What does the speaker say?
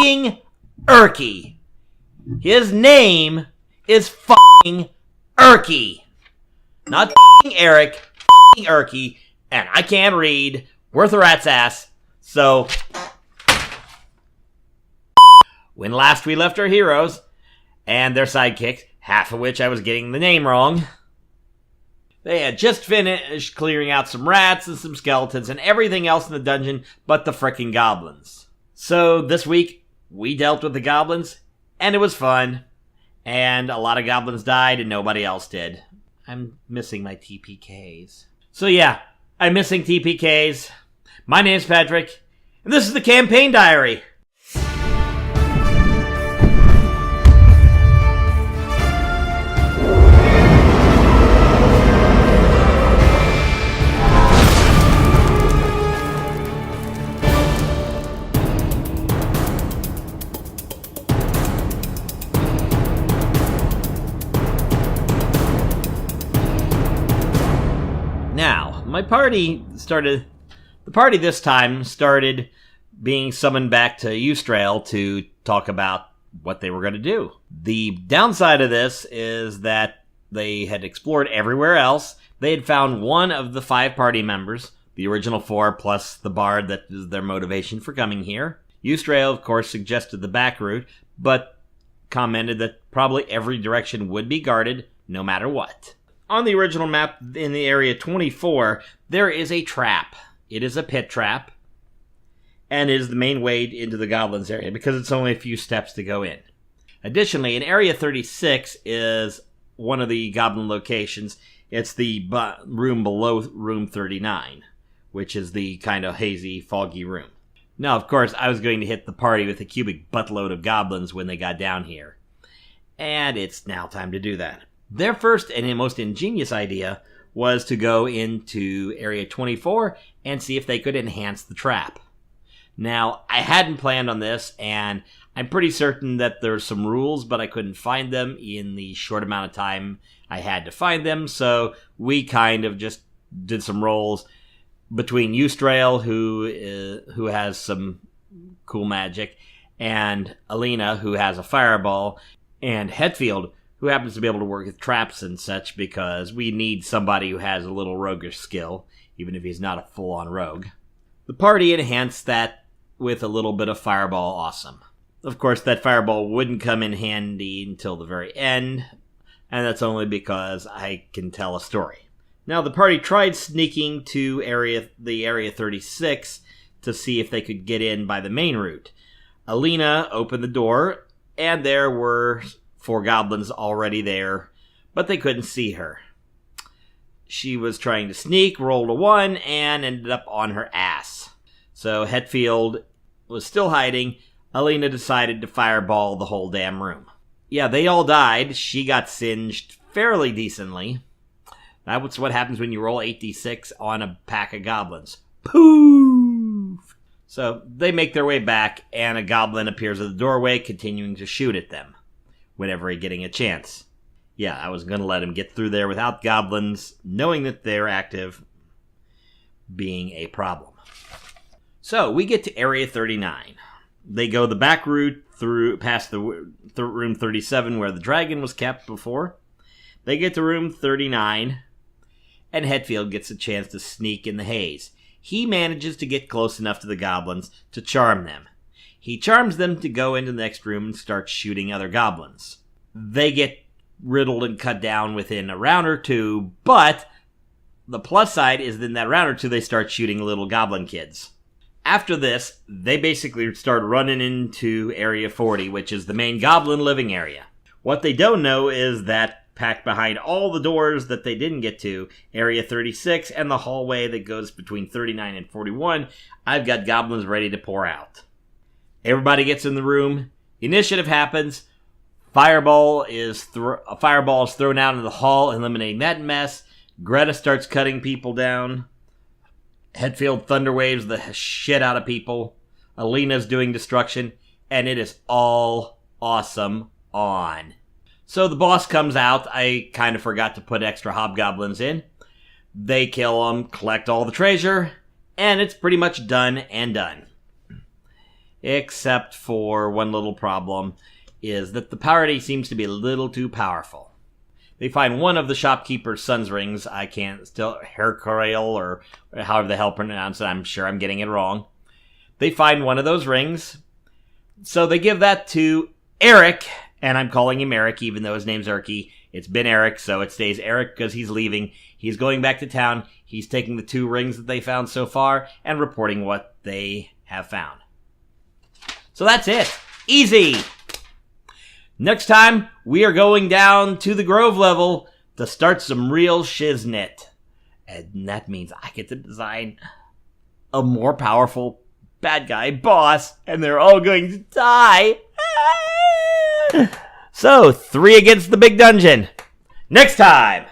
fucking Urky. His name is fucking Urky. Not fucking Eric, fucking Urky. And I can't read worth a rat's ass. So, when last we left our heroes and their sidekicks, half of which I was getting the name wrong, they had just finished clearing out some rats and some skeletons and everything else in the dungeon but the frickin' goblins. So this week, we dealt with the goblins, and it was fun. And a lot of goblins died and nobody else did. I'm missing my TPKs. So yeah, I'm missing TPKs. My name's Patrick, and this is the Campaign Diary. Now, the party this time started being summoned back to Ustrail to talk about what they were going to do. The downside of this is that they had explored everywhere else. They had found one of the 5 party members, the original 4 plus the bard that is their motivation for coming here. Ustrail, of course, suggested the back route, but commented that probably every direction would be guarded, no matter what. On the original map in the area 24, there is a trap. It is a pit trap, and it is the main way into the Goblins area because it's only a few steps to go in. Additionally, in area 36 is one of the Goblin locations. It's the room below room 39, which is the kind of hazy, foggy room. Now, of course, I was going to hit the party with a cubic buttload of Goblins when they got down here, and it's now time to do that. Their first and most ingenious idea was to go into Area 24 and see if they could enhance the trap. Now, I hadn't planned on this, and I'm pretty certain that there's some rules, but I couldn't find them in the short amount of time I had to find them, so we kind of just did some rolls between Ustrail, who has some cool magic, and Aleena, who has a fireball, and Hetfield, who happens to be able to work with traps and such, because we need somebody who has a little roguish skill, even if he's not a full-on rogue. The party enhanced that with a little bit of fireball awesome. Of course, that fireball wouldn't come in handy until the very end, and that's only because I can tell a story. Now, the party tried sneaking to the area 36 to see if they could get in by the main route. Aleena opened the door, and there were 4 goblins already there, but they couldn't see her. She was trying to sneak, rolled a 1, and ended up on her ass. So Hetfield was still hiding. Aleena decided to fireball the whole damn room. Yeah, they all died. She got singed fairly decently. That's what happens when you roll 8d6 on a pack of goblins. Poof! So they make their way back, and a goblin appears at the doorway, continuing to shoot at them whenever getting a chance. Yeah, I was going to let him get through there without goblins, knowing that they're active, being a problem. So, we get to Area 39. They go the back route through past the room 37 where the dragon was kept before. They get to room 39, and Hetfield gets a chance to sneak in the haze. He manages to get close enough to the goblins to charm them. He charms them to go into the next room and start shooting other goblins. They get riddled and cut down within a round or 2, but the plus side is that in that round or 2 they start shooting little goblin kids. After this, they basically start running into Area 40, which is the main goblin living area. What they don't know is that packed behind all the doors that they didn't get to, Area 36 and the hallway that goes between 39 and 41, I've got goblins ready to pour out. Everybody gets in the room. Initiative happens. A fireball is thrown out into the hall, eliminating that mess. Gretta starts cutting people down. Hetfield thunderwaves the shit out of people. Aleena's doing destruction. And it is all awesome on. So the boss comes out. I kind of forgot to put extra hobgoblins in. They kill them, collect all the treasure, and it's pretty much done and done. except for one little problem, is that the party seems to be a little too powerful. They find one of the shopkeeper's son's rings. I can't still... Hercorail, or however the hell pronounce it. I'm sure I'm getting it wrong. They find one of those rings. So they give that to Eric, and I'm calling him Eric, even though his name's Erky. It's been Eric, so it stays Eric because he's leaving. He's going back to town. He's taking the 2 rings that they found so far and reporting what they have found. So that's it. Easy! Next time, we are going down to the Grove level to start some real shiznit. And that means I get to design a more powerful bad guy boss, and they're all going to die. So, 3 against the big dungeon. Next time!